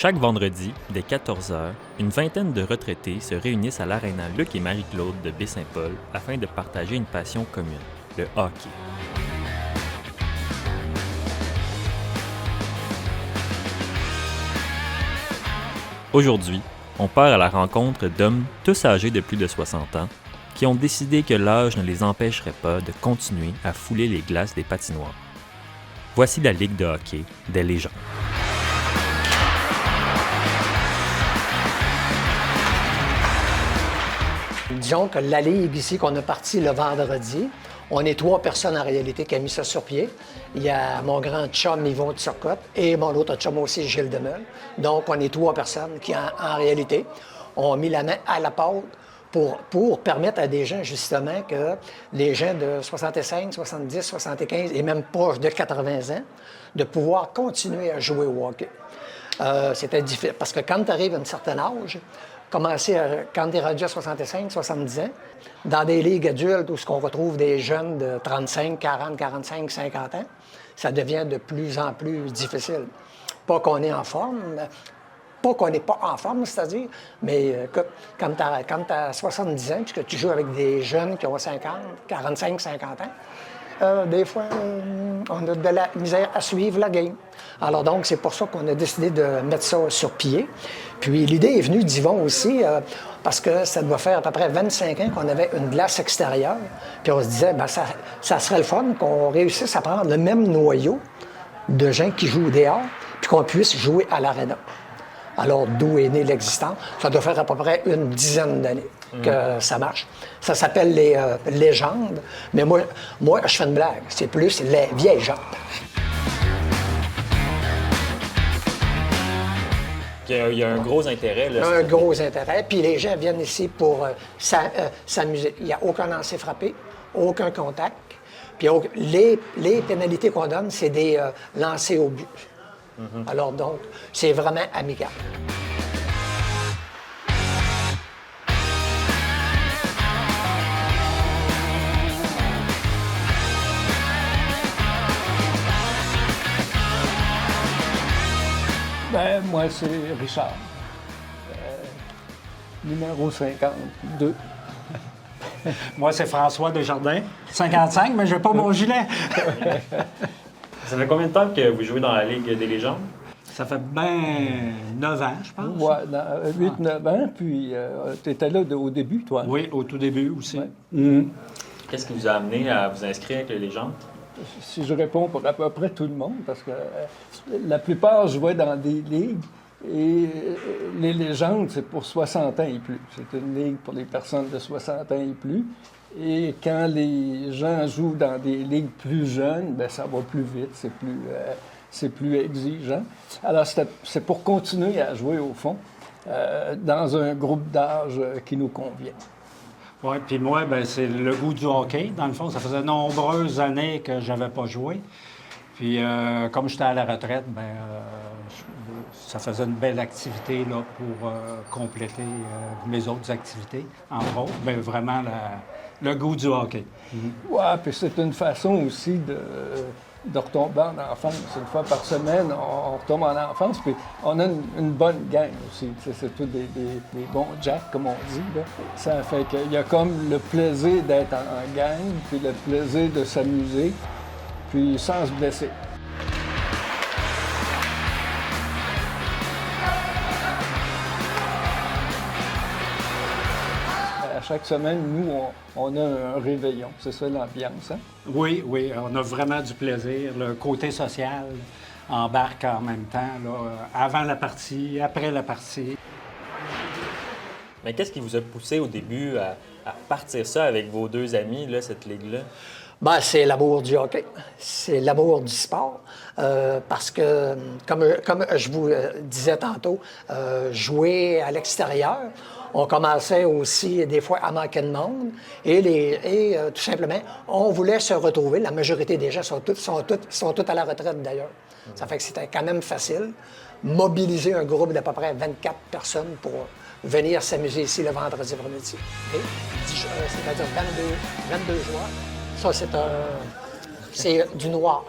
Chaque vendredi, dès 14 h, une vingtaine de retraités se réunissent à l'aréna Luc et Marie-Claude de Baie-Saint-Paul afin de partager une passion commune, le hockey. Aujourd'hui, on part à la rencontre d'hommes tous âgés de plus de 60 ans qui ont décidé que l'âge ne les empêcherait pas de continuer à fouler les glaces des patinoires. Voici la Ligue de hockey des légendes. Disons que la Ligue ici qu'on a partie le vendredi, on est 3 personnes en réalité qui a mis ça sur pied. Il y a mon grand chum Yvon de Turcotte et mon autre chum aussi, Gilles Demeule. Donc, on est 3 personnes qui, en réalité, ont mis la main à la pâte pour permettre à des gens, justement, que les gens de 65, 70, 75 et même proches de 80 ans, de pouvoir continuer à jouer au hockey. C'était difficile parce que quand tu arrives à un certain âge, quand tu es rendu à 65, 70 ans, dans des ligues adultes où on retrouve des jeunes de 35, 40, 45, 50 ans, ça devient de plus en plus difficile. Pas qu'on est en forme, pas qu'on n'est pas en forme, c'est-à-dire, mais quand tu as 70 ans, puisque tu joues avec des jeunes qui ont 50, 45, 50 ans, des fois, on a de la misère à suivre la game. Alors donc, c'est pour ça qu'on a décidé de mettre ça sur pied. Puis l'idée est venue d'Yvon aussi, parce que ça doit faire à peu près 25 ans qu'on avait une glace extérieure. Puis on se disait, bien, ça serait le fun qu'on réussisse à prendre le même noyau de gens qui jouent dehors, puis qu'on puisse jouer à l'aréna. Alors, d'où est née l'existence? Ça doit faire à peu près une dizaine d'années que ça marche. Ça s'appelle les légendes, mais moi, je fais une blague. C'est plus les vieilles gens. Il y a un gros intérêt. Là, un gros intérêt. Puis les gens viennent ici pour s'amuser. Il n'y a aucun lancer frappé, aucun contact. Puis les pénalités qu'on donne, c'est des lancers au but. Alors donc, c'est vraiment amical. Ben, moi, c'est Richard, numéro 52. Moi, c'est François Desjardins, 55, mais je n'ai pas mon gilet. Ça fait combien de temps que vous jouez dans la Ligue des légendes? Ça fait bien 9 ans, je pense. Oui, 8-9 ans, puis tu étais là au début, toi. Oui, au tout début aussi. Ouais. Qu'est-ce qui vous a amené à vous inscrire avec les légendes? Si je réponds pour à peu près tout le monde, parce que la plupart jouaient dans des ligues, et les légendes, c'est pour 60 ans et plus. C'est une ligue pour les personnes de 60 ans et plus. Et quand les gens jouent dans des ligues plus jeunes, bien, ça va plus vite, c'est plus exigeant. Alors, c'est pour continuer à jouer, au fond, dans un groupe d'âge qui nous convient. Oui, puis moi, ben, c'est le goût du hockey. Dans le fond, ça faisait nombreuses années que je n'avais pas joué. Puis, comme j'étais à la retraite, ben, ça faisait une belle activité là, pour compléter mes autres activités, entre autres. Bien, vraiment, le goût du hockey. Oui, puis c'est une façon aussi de retomber en enfance. Une fois par semaine, on retombe en enfance, puis on a une bonne gang aussi. C'est tous des bons jacks, comme on dit. Là. Ça fait qu'il y a comme le plaisir d'être en gang, puis le plaisir de s'amuser, puis sans se blesser. Chaque semaine, nous, on a un réveillon. C'est ça l'ambiance, hein? Oui, on a vraiment du plaisir. Le côté social embarque en même temps, là, avant la partie, après la partie. Mais qu'est-ce qui vous a poussé au début à partir ça avec vos 2 amis, là, cette ligue-là? Ben, c'est l'amour du hockey, c'est l'amour du sport, parce que, comme je vous disais tantôt, jouer à l'extérieur, on commençait aussi des fois à manquer de monde et tout simplement, on voulait se retrouver. La majorité des gens sont tous à la retraite d'ailleurs. Ça fait que c'était quand même facile. Mobiliser un groupe d'à peu près 24 personnes pour venir s'amuser ici le vendredi après-midi. C'est-à-dire 22 joueurs. Ça, c'est du noir.